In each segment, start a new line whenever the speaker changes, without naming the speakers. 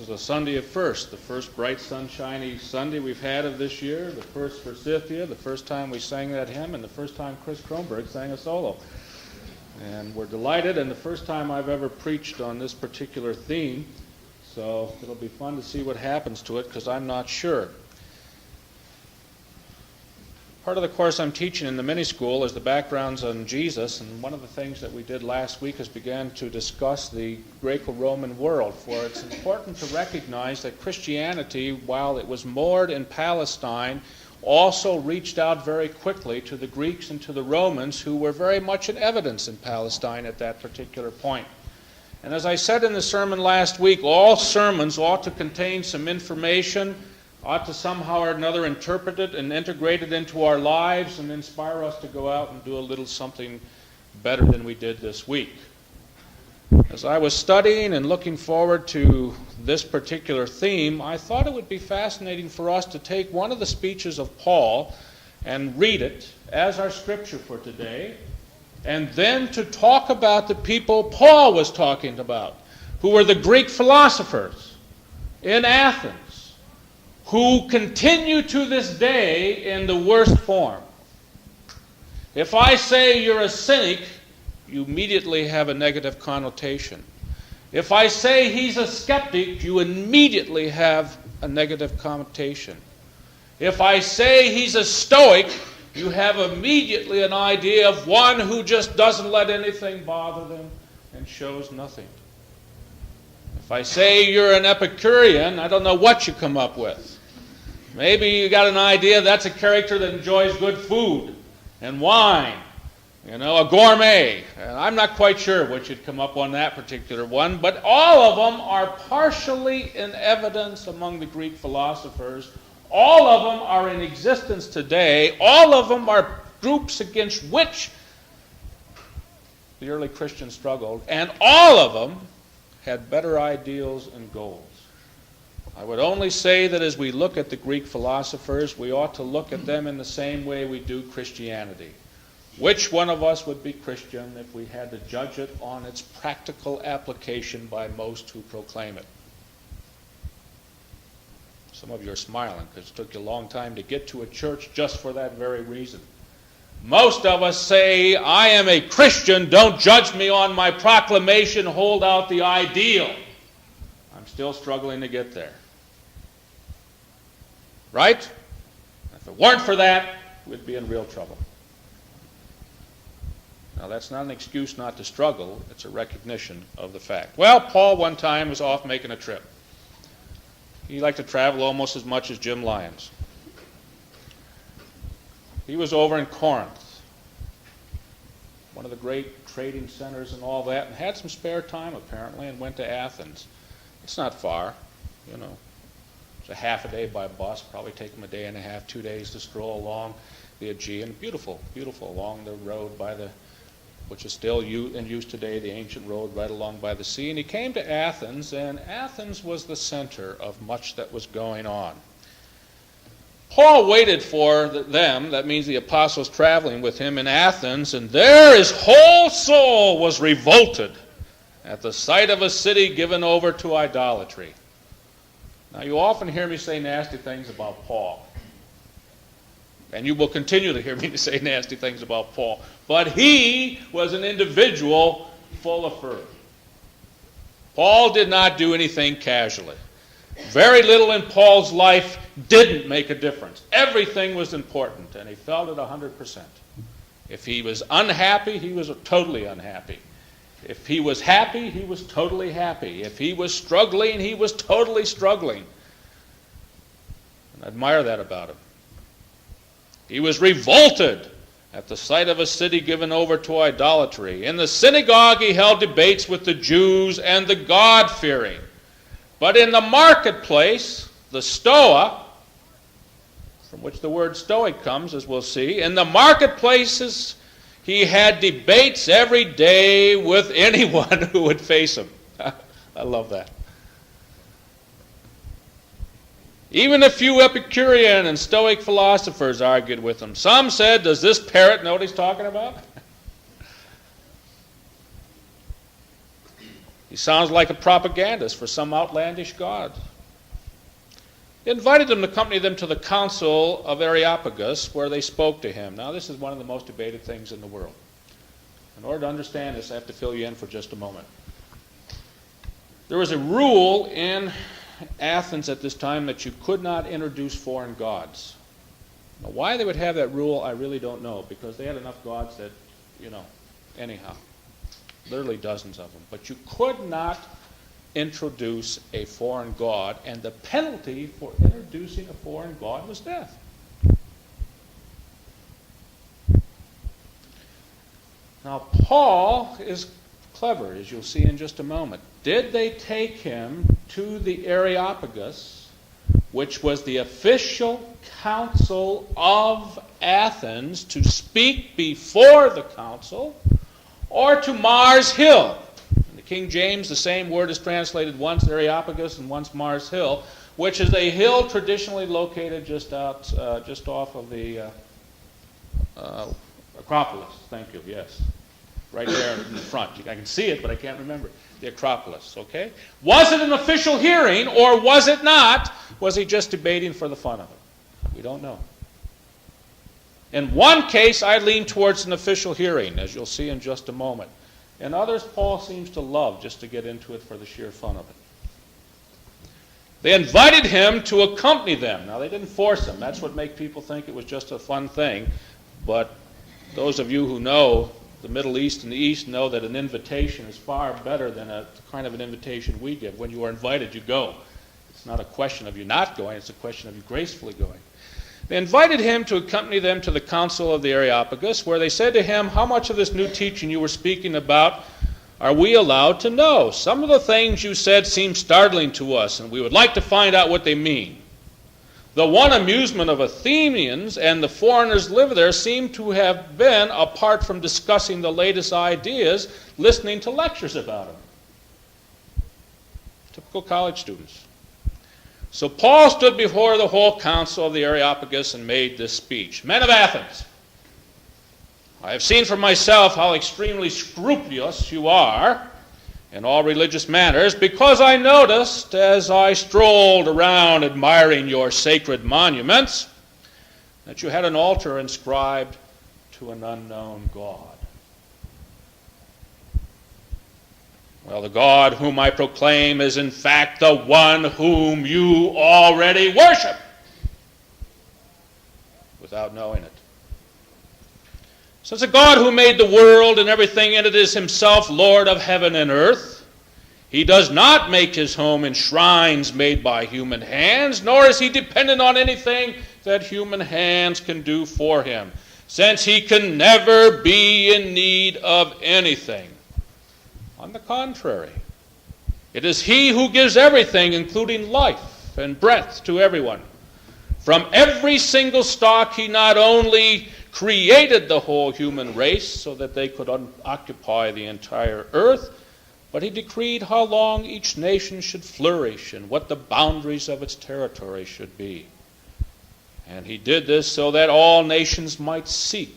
This is a Sunday of first, the first bright sunshiny Sunday we've had of this year, the first for Cynthia, the first time we sang that hymn, and the first time Chris Kronberg sang a solo. And we're delighted, and the first time I've ever preached on this particular theme, so it'll be fun to see what happens to it, because I'm not sure. Part of the course I'm teaching in the mini-school is the backgrounds on Jesus, and one of the things that we did last week is began to discuss the Greco-Roman world, for it's important to recognize that Christianity, while it was moored in Palestine, also reached out very quickly to the Greeks and to the Romans, who were very much in evidence in Palestine at that particular point. And as I said in the sermon last week, all sermons ought to contain some information, ought to somehow or another interpret it and integrate it into our lives and inspire us to go out and do a little something better than we did this week. As I was studying and looking forward to this particular theme, I thought it would be fascinating for us to take one of the speeches of Paul and read it as our scripture for today, and then to talk about the people Paul was talking about, who were the Greek philosophers in Athens, who continue to this day in the worst form. If I say you're a cynic, you immediately have a negative connotation. If I say he's a skeptic, you immediately have a negative connotation. If I say he's a stoic, you have immediately an idea of one who just doesn't let anything bother them and shows nothing. If I say you're an Epicurean, I don't know what you come up with. Maybe you got an idea that's a character that enjoys good food and wine, a gourmet. And I'm not quite sure what you'd come up on that particular one, but all of them are partially in evidence among the Greek philosophers. All of them are in existence today. All of them are groups against which the early Christians struggled, and all of them had better ideals and goals. I would only say that as we look at the Greek philosophers, we ought to look at them in the same way we do Christianity. Which one of us would be Christian if we had to judge it on its practical application by most who proclaim it? Some of you are smiling because it took you a long time to get to a church just for that very reason. Most of us say, I am a Christian, don't judge me on my proclamation, hold out the ideal. I'm still struggling to get there. Right? If it weren't for that, we'd be in real trouble. Now, that's not an excuse not to struggle. It's a recognition of the fact. Well, Paul one time was off making a trip. He liked to travel almost as much as Jim Lyons. He was over in Corinth, one of the great trading centers and all that, and had some spare time apparently and went to Athens. It's not far, It's a half a day by bus, probably take him a day and a half, 2 days to stroll along the Aegean. Beautiful, beautiful, along the road which is still in use today, the ancient road right along by the sea. And he came to Athens, and Athens was the center of much that was going on. Paul waited for them, that means the apostles traveling with him in Athens, and there his whole soul was revolted at the sight of a city given over to idolatry. Now, you often hear me say nasty things about Paul. And you will continue to hear me say nasty things about Paul. But he was an individual full of fervor. Paul did not do anything casually. Very little in Paul's life didn't make a difference. Everything was important, and he felt it 100%. If he was unhappy, he was totally unhappy. If he was happy, he was totally happy. If he was struggling, he was totally struggling. And I admire that about him. He was revolted at the sight of a city given over to idolatry. In the synagogue, he held debates with the Jews and the God-fearing. But in the marketplace, the Stoa, from which the word stoic comes, as we'll see, in the marketplaces, he had debates every day with anyone who would face him. I love that. Even a few Epicurean and Stoic philosophers argued with him. Some said, does this parrot know what he's talking about? He sounds like a propagandist for some outlandish god. He invited them to accompany them to the council of Areopagus, where they spoke to him. Now, this is one of the most debated things in the world. In order to understand this, I have to fill you in for just a moment. There was a rule in Athens at this time that you could not introduce foreign gods. Now, why they would have that rule, I really don't know, because they had enough gods that, anyhow, literally dozens of them. But you could not introduce a foreign god, and the penalty for introducing a foreign god was death. Now, Paul is clever, as you'll see in just a moment. Did they take him to the Areopagus, which was the official council of Athens, to speak before the council, or to Mars Hill? In the King James, the same word is translated once Areopagus and once Mars Hill, which is a hill traditionally located just off of the Acropolis. Thank you, yes. Right there in the front. I can see it, but I can't remember. The Acropolis, okay? Was it an official hearing, or was it not? Was he just debating for the fun of it? We don't know. In one case, I lean towards an official hearing, as you'll see in just a moment. In others, Paul seems to love just to get into it for the sheer fun of it. They invited him to accompany them. Now, they didn't force him. That's what makes people think it was just a fun thing. But those of you who know the Middle East and the East know that an invitation is far better than the kind of an invitation we give. When you are invited, you go. It's not a question of you not going, it's a question of you gracefully going. They invited him to accompany them to the council of the Areopagus, where they said to him, "How much of this new teaching you were speaking about are we allowed to know? Some of the things you said seem startling to us, and we would like to find out what they mean. The one amusement of Athenians and the foreigners live there seem to have been, apart from discussing the latest ideas, listening to lectures about them." Typical college students. So Paul stood before the whole council of the Areopagus and made this speech. "Men of Athens, I have seen for myself how extremely scrupulous you are in all religious matters, because I noticed as I strolled around admiring your sacred monuments that you had an altar inscribed to an unknown God. Well, the God whom I proclaim is in fact the one whom you already worship without knowing it. Since the God who made the world and everything in it is himself Lord of heaven and earth, he does not make his home in shrines made by human hands, nor is he dependent on anything that human hands can do for him, since he can never be in need of anything. On the contrary, it is he who gives everything, including life and breath, to everyone. From every single stock he not only created the whole human race so that they could occupy the entire earth, but he decreed how long each nation should flourish and what the boundaries of its territory should be. And he did this so that all nations might seek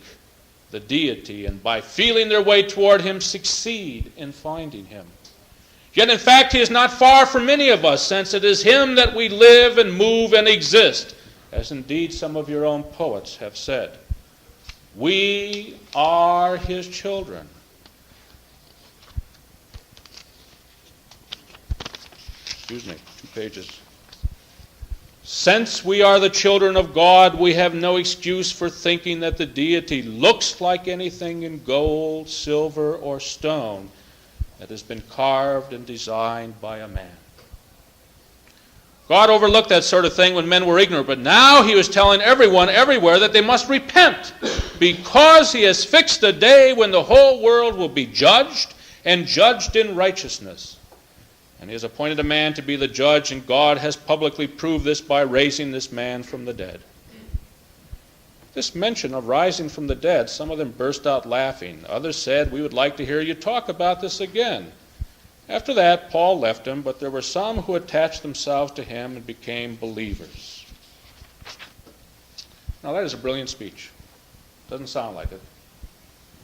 the deity, and by feeling their way toward him, succeed in finding him. Yet in fact he is not far from many of us, since it is him that we live and move and exist, as indeed some of your own poets have said. We are his children. Excuse me, 2 pages. Since we are the children of God, we have no excuse for thinking that the deity looks like anything in gold, silver, or stone that has been carved and designed by a man. God overlooked that sort of thing when men were ignorant, but now he was telling everyone everywhere that they must repent, because he has fixed a day when the whole world will be judged, and judged in righteousness. And he has appointed a man to be the judge, and God has publicly proved this by raising this man from the dead. This mention of rising from the dead, some of them burst out laughing. Others said, "We would like to hear you talk about this again." After that, Paul left him, but there were some who attached themselves to him and became believers. Now that is a brilliant speech. Doesn't sound like it,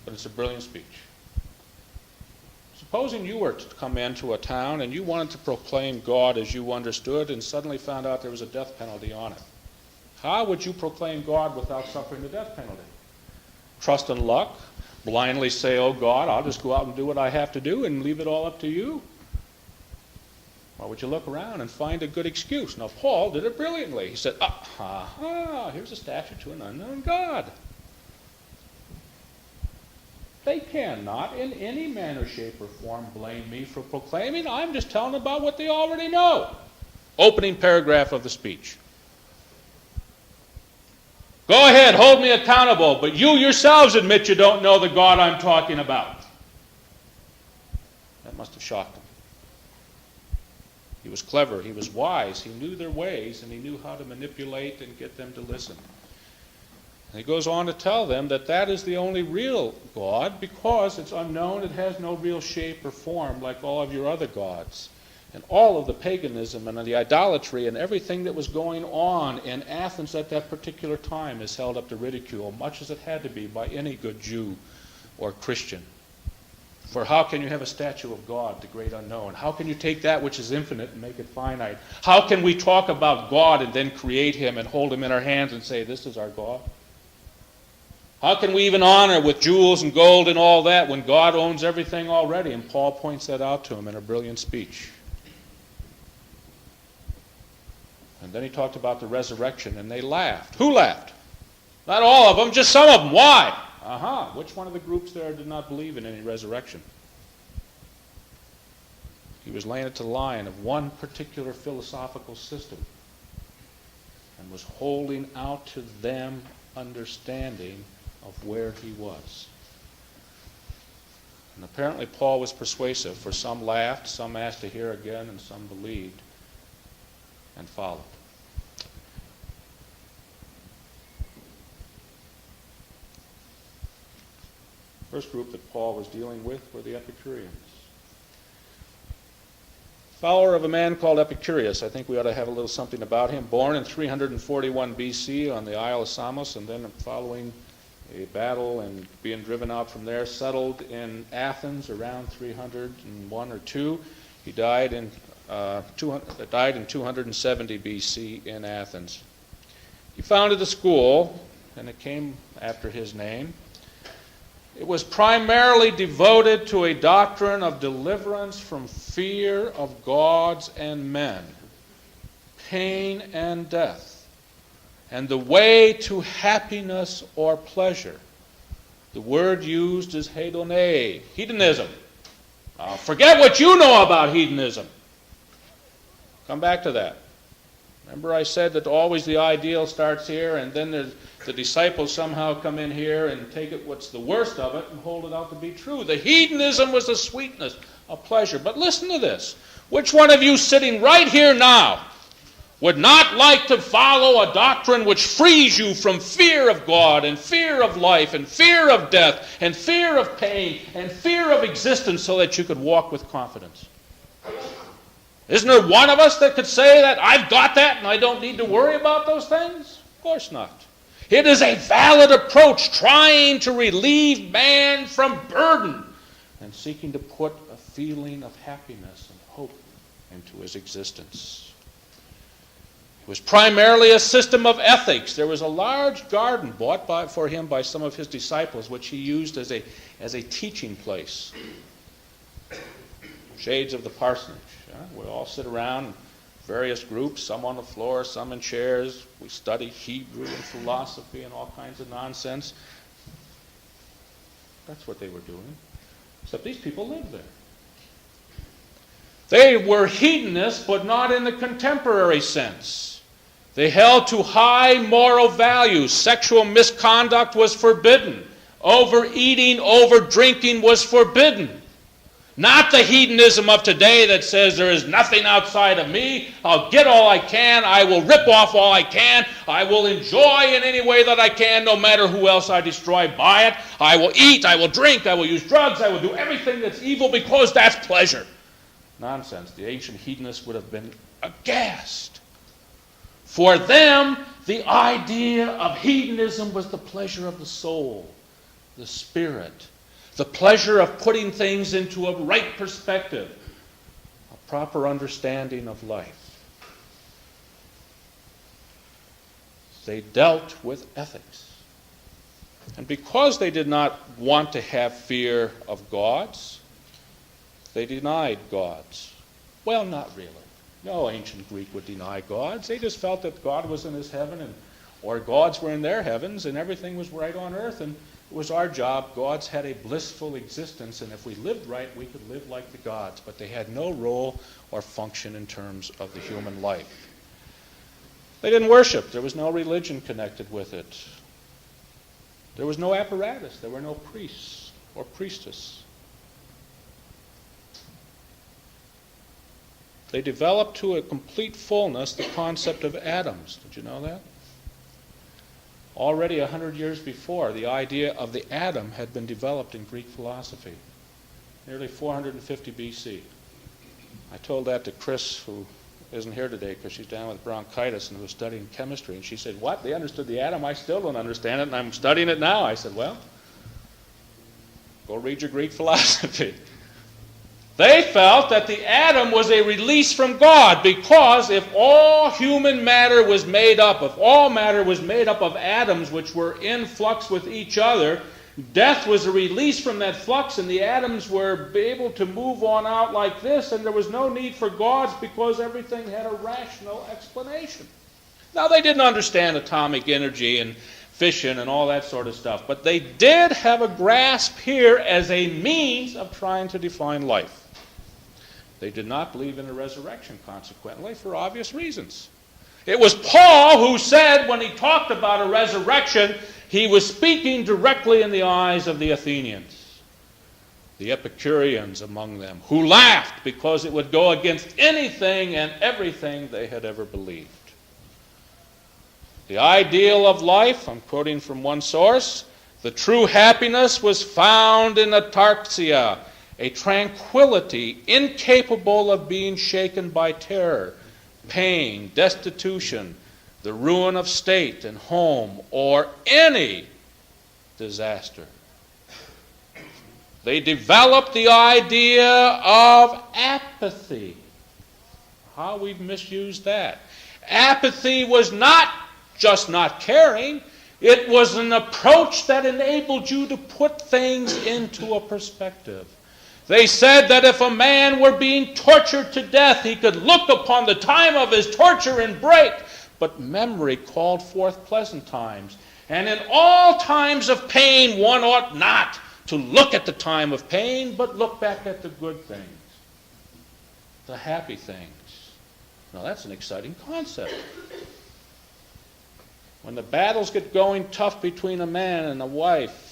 but it's a brilliant speech. Supposing you were to come into a town and you wanted to proclaim God as you understood and suddenly found out there was a death penalty on it. How would you proclaim God without suffering the death penalty? Trust in luck? Blindly say, oh God, I'll just go out and do what I have to do and leave it all up to you? Or would you look around and find a good excuse? Now, Paul did it brilliantly. He said, here's a statue to an unknown God. They cannot in any manner, shape, or form blame me for proclaiming. I'm just telling them about what they already know. Opening paragraph of the speech. Go ahead, hold me accountable, but you yourselves admit you don't know the God I'm talking about. That must have shocked them. He was clever, he was wise, he knew their ways, and he knew how to manipulate and get them to listen. And he goes on to tell them that that is the only real God because it's unknown, it has no real shape or form like all of your other gods. And all of the paganism and the idolatry and everything that was going on in Athens at that particular time is held up to ridicule, much as it had to be by any good Jew or Christian. For how can you have a statue of God, the great unknown? How can you take that which is infinite and make it finite? How can we talk about God and then create him and hold him in our hands and say, this is our God? How can we even honor with jewels and gold and all that when God owns everything already? And Paul points that out to him in a brilliant speech. And then he talked about the resurrection, and they laughed. Who laughed? Not all of them, just some of them. Why? Which one of the groups there did not believe in any resurrection? He was laying it to the line of one particular philosophical system and was holding out to them understanding of where he was. And apparently Paul was persuasive, for some laughed, some asked to hear again, and some believed and followed. First group that Paul was dealing with were the Epicureans. Follower of a man called Epicurus. I think we ought to have a little something about him. Born in 341 BC on the Isle of Samos, and then following a battle and being driven out from there, settled in Athens around 301 or 2. He died in 270 BC in Athens. He founded a school, and it came after his name. It was primarily devoted to a doctrine of deliverance from fear of gods and men, pain and death, and the way to happiness or pleasure. The word used is hedone, hedonism. Forget what you know about hedonism. Come back to that. Remember I said that always the ideal starts here, and then the disciples somehow come in here and take it what's the worst of it and hold it out to be true. The hedonism was the sweetness of pleasure. But listen to this. Which one of you sitting right here now would not like to follow a doctrine which frees you from fear of God and fear of life and fear of death and fear of pain and fear of existence so that you could walk with confidence? Isn't there one of us that could say that I've got that and I don't need to worry about those things? Of course not. It is a valid approach trying to relieve man from burden and seeking to put a feeling of happiness and hope into his existence. It was primarily a system of ethics. There was a large garden bought for him by some of his disciples, which he used as a teaching place. Shades of the parsonage. We all sit around in various groups, some on the floor, some in chairs. We study Hebrew and philosophy and all kinds of nonsense. That's what they were doing. Except these people lived there. They were hedonists, but not in the contemporary sense. They held to high moral values. Sexual misconduct was forbidden. Overeating, overdrinking was forbidden. Not the hedonism of today that says there is nothing outside of me. I'll get all I can. I will rip off all I can. I will enjoy in any way that I can, no matter who else I destroy by it. I will eat. I will drink. I will use drugs. I will do everything that's evil because that's pleasure. Nonsense. The ancient hedonists would have been aghast. For them, the idea of hedonism was the pleasure of the soul, the spirit, the pleasure of putting things into a right perspective, a proper understanding of life. They dealt with ethics. And because they did not want to have fear of gods, they denied gods. Well, not really. No ancient Greek would deny gods. They just felt that God was in his heaven, or gods were in their heavens, and everything was right on earth, and it was our job. Gods had a blissful existence, and if we lived right, we could live like the gods. But they had no role or function in terms of the human life. They didn't worship. There was no religion connected with it. There was no apparatus. There were no priests or priestess. They developed to a complete fullness the concept of atoms. Did you know that? Already 100 years before, the idea of the atom had been developed in Greek philosophy, nearly 450 BC. I told that to Chris, who isn't here today because she's down with bronchitis and was studying chemistry, and she said, "What? They understood the atom? I still don't understand it, and I'm studying it now." I said, "Well, go read your Greek philosophy." They felt that the atom was a release from God, because if all human matter was made up, if all matter was made up of atoms which were in flux with each other, death was a release from that flux, and the atoms were able to move on out like this, and there was no need for gods because everything had a rational explanation. Now, they didn't understand atomic energy and fission and all that sort of stuff, but they did have a grasp here as a means of trying to define life. They did not believe in a resurrection, consequently, for obvious reasons. It was Paul who said, when he talked about a resurrection, he was speaking directly in the eyes of the Athenians, the Epicureans among them, who laughed because it would go against anything and everything they had ever believed. The ideal of life, I'm quoting from one source, the true happiness was found in atarxia, a tranquility incapable of being shaken by terror, pain, destitution, the ruin of state and home, or any disaster. They developed the idea of apathy. How we've misused that. Apathy was not just not caring. It was an approach that enabled you to put things into a perspective. They said that if a man were being tortured to death, he could look upon the time of his torture and break, but memory called forth pleasant times. And in all times of pain, one ought not to look at the time of pain, but look back at the good things, the happy things. Now, that's an exciting concept. When the battles get going tough between a man and a wife,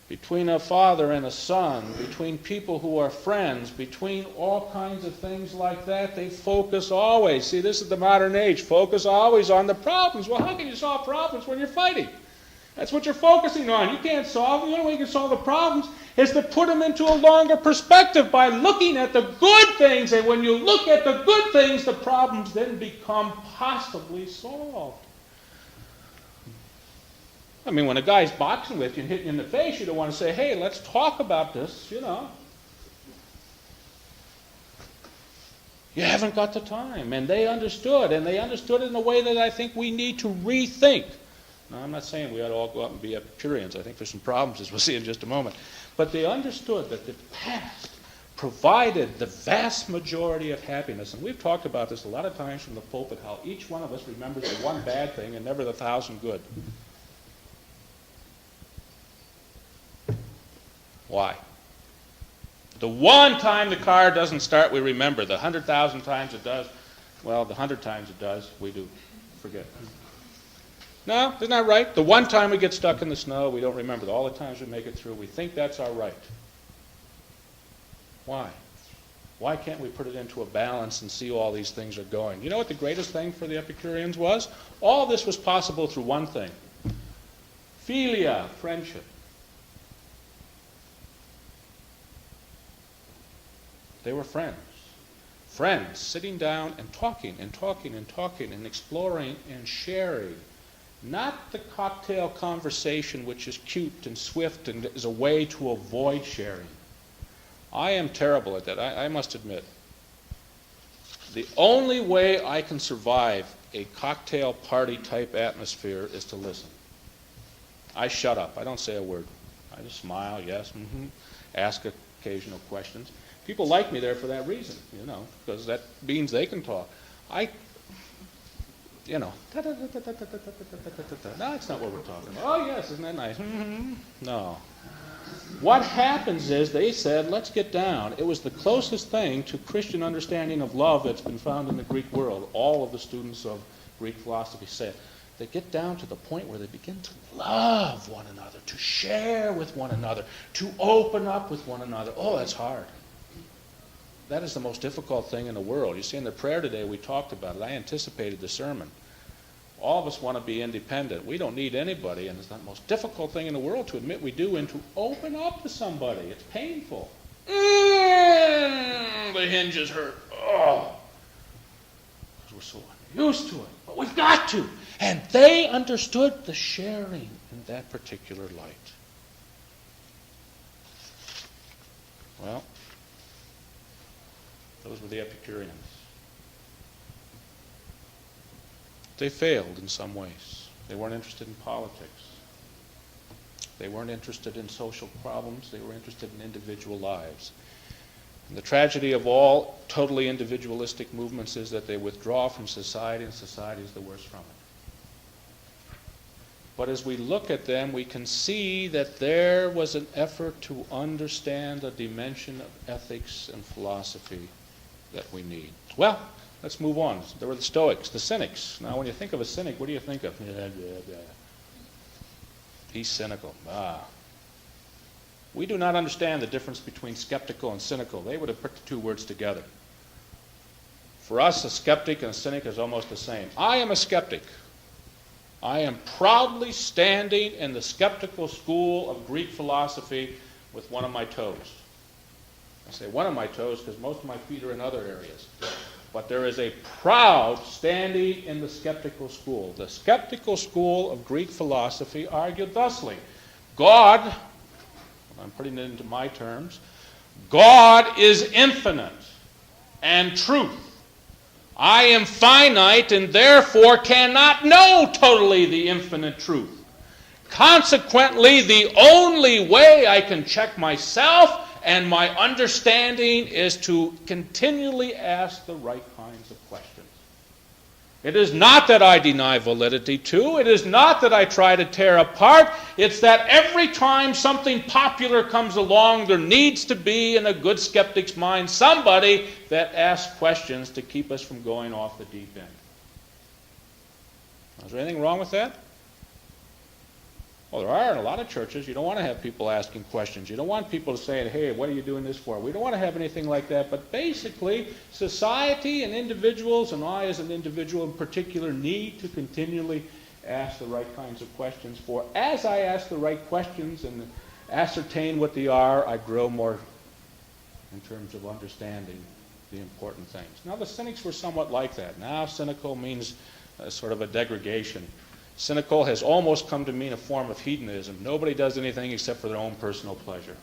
between a father and a son, between people who are friends, between all kinds of things like that, they focus always. See, this is the modern age. Focus always on the problems. Well, how can you solve problems when you're fighting? That's what you're focusing on. You can't solve them. The only way you can solve the problems is to put them into a longer perspective by looking at the good things. And when you look at the good things, the problems then become possibly solved. I mean, when a guy's boxing with you and hitting you in the face, you don't want to say, "Hey, let's talk about this," You haven't got the time. And they understood it in a way that I think we need to rethink. Now, I'm not saying we ought to all go out and be Epicureans. I think there's some problems, as we'll see in just a moment. But they understood that the past provided the vast majority of happiness. And we've talked about this a lot of times from the pulpit, how each one of us remembers the one bad thing and never the 1,000 good. Why? The one time the car doesn't start, we remember. The 100,000 times it does, well, the 100 times it does, we do forget. No, isn't that right? The one time we get stuck in the snow, we don't remember. All the times we make it through, we think that's our right. Why? Why can't we put it into a balance and see all these things are going? You know what the greatest thing for the Epicureans was? All this was possible through one thing. Philia, friendship. They were friends. Friends sitting down and talking and talking and talking and exploring and sharing Not the cocktail conversation, which is cute and swift and is a way to avoid sharing. I am terrible at that, I must admit. The only way I can survive a cocktail party type atmosphere is to listen. I shut up. I don't say a word. I just smile, yes, ask occasional questions. People like me there for that reason, because that means they can talk. No, that's not what we're talking about. Oh, yes, isn't that nice? No. What happens is they said, let's get down. It was the closest thing to Christian understanding of love that's been found in the Greek world. All of the students of Greek philosophy said they get down to the point where they begin to love one another, to share with one another, to open up with one another. Oh, that's hard. That is the most difficult thing in the world. You see, in the prayer today, we talked about it. I anticipated the sermon. All of us want to be independent. We don't need anybody, and it's the most difficult thing in the world to admit we do and to open up to somebody. It's painful. The hinges hurt. Oh, because we're so unused to it. But we've got to. And they understood the sharing in that particular light. Well, those were the Epicureans. They failed in some ways. They weren't interested in politics. They weren't interested in social problems. They were interested in individual lives. And the tragedy of all totally individualistic movements is that they withdraw from society, and society is the worst from it. But as we look at them, we can see that there was an effort to understand a dimension of ethics and philosophy that we need. Well, let's move on. There were the Stoics, the Cynics. Now, when you think of a cynic, what do you think of? He's cynical. We do not understand the difference between skeptical and cynical. They would have put the two words together. For us, a skeptic and a cynic is almost the same. I am a skeptic. I am proudly standing in the skeptical school of Greek philosophy with one of my toes. I say one of my toes because most of my feet are in other areas. But there is a proud standing in the skeptical school. The skeptical school of Greek philosophy argued thusly: God, I'm putting it into my terms, God is infinite and truth. I am finite and therefore cannot know totally the infinite truth. Consequently, the only way I can check myself and my understanding is to continually ask the right kinds of questions. It is not that I deny validity to. It is not that I try to tear apart. It's that every time something popular comes along, there needs to be, in a good skeptic's mind, somebody that asks questions to keep us from going off the deep end. Is there anything wrong with that? Well, there are in a lot of churches. You don't want to have people asking questions. You don't want people saying, hey, what are you doing this for? We don't want to have anything like that. But basically, society and individuals, and I as an individual in particular, need to continually ask the right kinds of questions. For as I ask the right questions and ascertain what they are, I grow more in terms of understanding the important things. Now, the cynics were somewhat like that. Now, cynical means sort of a degradation. Cynical has almost come to mean a form of hedonism. Nobody does anything except for their own personal pleasure.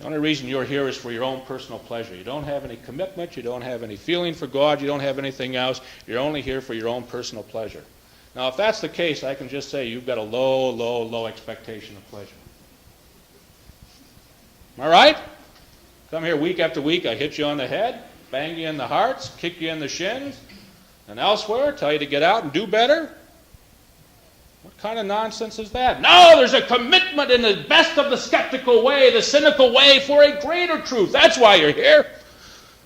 The only reason you're here is for your own personal pleasure. You don't have any commitment, you don't have any feeling for God, you don't have anything else. You're only here for your own personal pleasure. Now, if that's the case, I can just say you've got a low, low, low expectation of pleasure. Am I right? Come here week after week, I hit you on the head, bang you in the hearts, kick you in the shins, and elsewhere, tell you to get out and do better? What kind of nonsense is that? No, there's a commitment in the best of the skeptical way, the cynical way, for a greater truth. That's why you're here.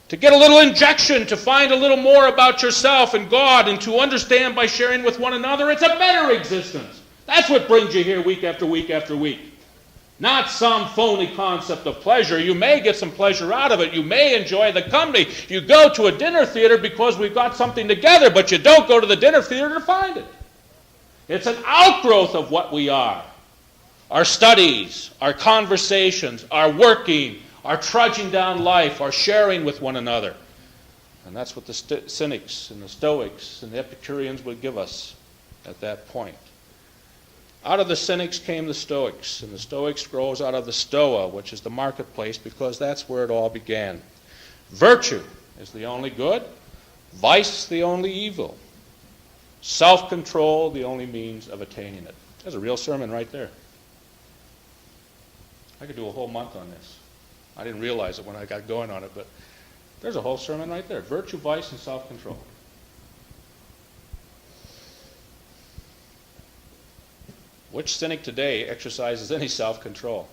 To get a little injection, to find a little more about yourself and God, and to understand by sharing with one another it's a better existence. That's what brings you here week after week after week. Not some phony concept of pleasure. You may get some pleasure out of it. You may enjoy the company. You go to a dinner theater because we've got something together, but you don't go to the dinner theater to find it. It's an outgrowth of what we are. Our studies, our conversations, our working, our trudging down life, our sharing with one another. And that's what the Cynics and the Stoics and the Epicureans would give us. at that point. Out of the Cynics came the Stoics, and the Stoics grows out of the Stoa, which is the marketplace, because that's where it all began. Virtue is the only good, vice the only evil, self-control the only means of attaining it. There's a real sermon right there. I could do a whole month on this. I didn't realize it when I got going on it, but there's a whole sermon right there. Virtue, vice, and self-control. Which cynic today exercises any self-control?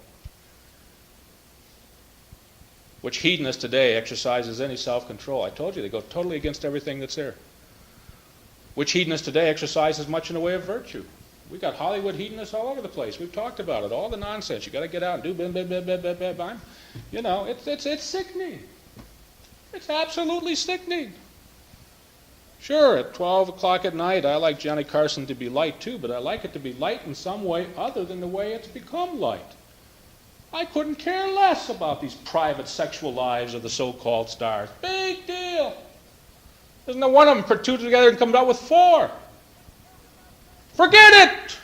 Which hedonist today exercises any self-control? I told you, they go totally against everything that's there. Which hedonist today exercises much in the way of virtue? We got Hollywood hedonists all over the place. We've talked about it, all the nonsense. You got to get out and do bim, bim, bim, bim, bim, bim, bim. You know, it's sickening. It's absolutely sickening. Sure, at 12 o'clock at night, I like Johnny Carson to be light too, but I like it to be light in some way other than the way it's become light. I couldn't care less about these private sexual lives of the so-called stars. Big deal. There's no one of them put two together and comes out with four. Forget it.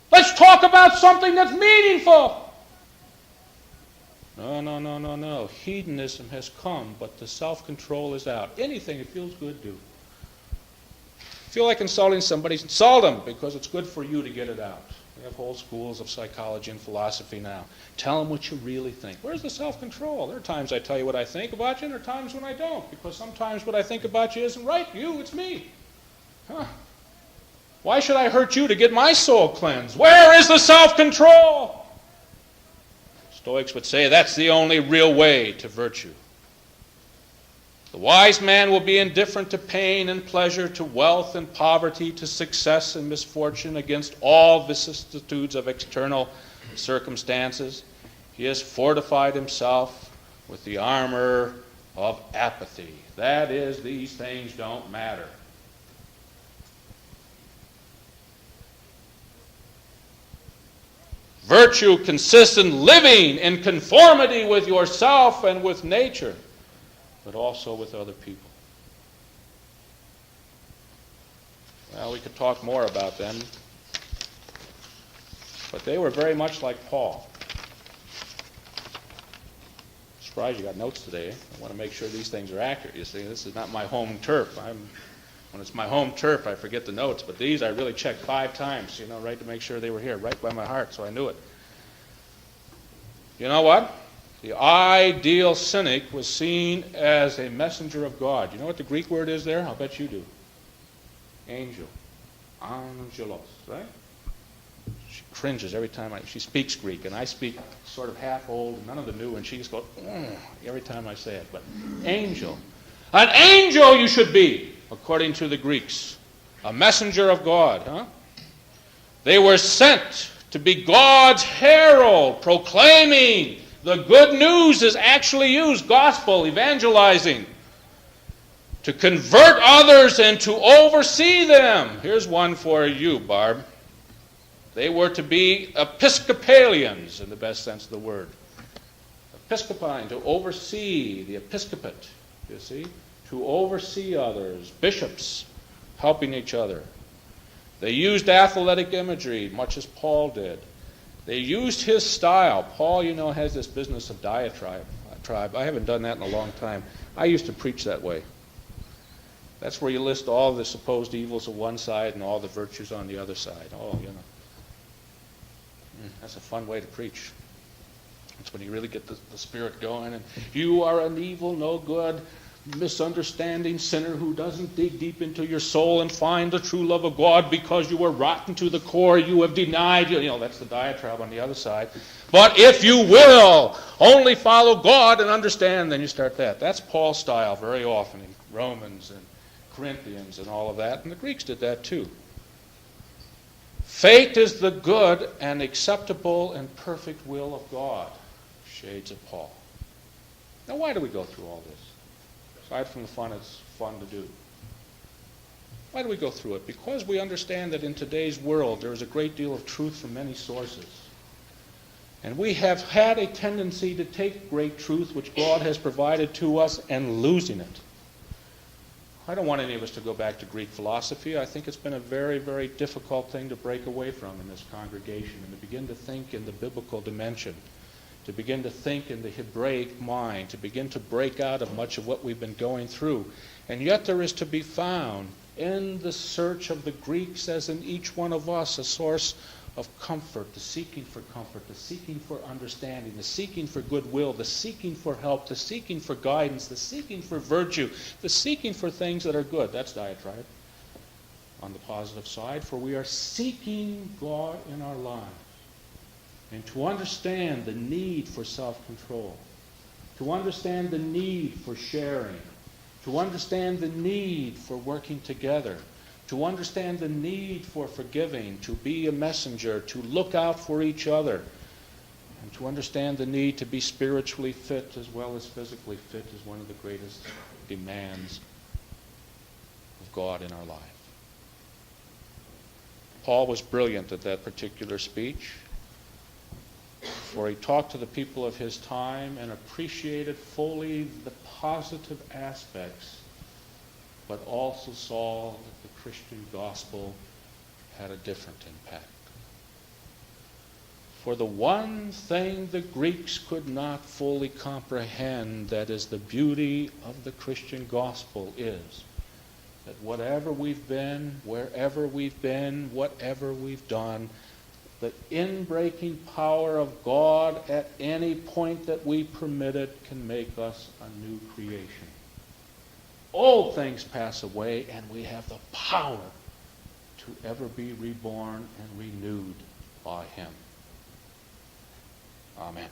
Let's talk about something that's meaningful. No. Hedonism has come, but the self-control is out. Anything that feels good, do. Feel like insulting somebody, insult them, because it's good for you to get it out. We have whole schools of psychology and philosophy now. Tell them what you really think. Where's the self-control? There are times I tell you what I think about you, and there are times when I don't, because sometimes what I think about you isn't right. You, it's me. Huh. Why should I hurt you to get my soul cleansed? Where is the self-control? Stoics would say that's the only real way to virtue. The wise man will be indifferent to pain and pleasure, to wealth and poverty, to success and misfortune, against all vicissitudes of external circumstances. He has fortified himself with the armor of apathy. That is, these things don't matter. Virtue consists in living in conformity with yourself and with nature, but also with other people. Well, we could talk more about them, but they were very much like Paul. Surprised you got notes today. I want to make sure these things are accurate. You see, this is not my home turf. When it's my home turf, I forget the notes, but these I really checked 5 times, right to make sure they were here, right by my heart, so I knew it. You know what? The ideal cynic was seen as a messenger of God. You know what the Greek word is there? I'll bet you do. Angel. Angelos, right? She cringes every time she speaks Greek, and I speak sort of half old, and none of the new, and she just goes, every time I say it. But angel. An angel you should be, according to the Greeks. A messenger of God, huh? They were sent to be God's herald, proclaiming. The good news is actually used, gospel, evangelizing, to convert others and to oversee them. Here's one for you, Barb. They were to be Episcopalians in the best sense of the word. Episcopine, to oversee the episcopate, you see, to oversee others, bishops, helping each other. They used athletic imagery, much as Paul did. They used his style. Paul, has this business of diatribe. I haven't done that in a long time. I used to preach that way. That's where you list all the supposed evils of one side and all the virtues on the other side. That's a fun way to preach. That's when you really get the spirit going. And you are an evil, no good, misunderstanding sinner who doesn't dig deep into your soul and find the true love of God because you were rotten to the core. You have denied. That's the diatribe on the other side. But if you will only follow God and understand, then you start that. That's Paul's style very often in Romans and Corinthians and all of that. And the Greeks did that too. Fate is the good and acceptable and perfect will of God. Shades of Paul. Now, why do we go through all this? Aside from the fun it's fun to do. Why do we go through it? Because we understand that in today's world there is a great deal of truth from many sources. And we have had a tendency to take great truth which God has provided to us and losing it. I don't want any of us to go back to Greek philosophy. I think it's been a very, very difficult thing to break away from in this congregation and to begin to think in the biblical dimension, to begin to think in the Hebraic mind, to begin to break out of much of what we've been going through. And yet there is to be found in the search of the Greeks, as in each one of us, a source of comfort, the seeking for understanding, the seeking for goodwill, the seeking for help, the seeking for guidance, the seeking for virtue, the seeking for things that are good. That's diatribe on the positive side, for we are seeking God in our lives. And to understand the need for self-control, to understand the need for sharing, to understand the need for working together, to understand the need for forgiving, to be a messenger, to look out for each other, and to understand the need to be spiritually fit as well as physically fit is one of the greatest demands of God in our life. Paul was brilliant at that particular speech, for he talked to the people of his time and appreciated fully the positive aspects, but also saw that the Christian gospel had a different impact. For the one thing the Greeks could not fully comprehend, that is the beauty of the Christian gospel, is that whatever we've been, wherever we've been, whatever we've done, the inbreaking power of God at any point that we permit it can make us a new creation. Old things pass away, and we have the power to ever be reborn and renewed by Him. Amen.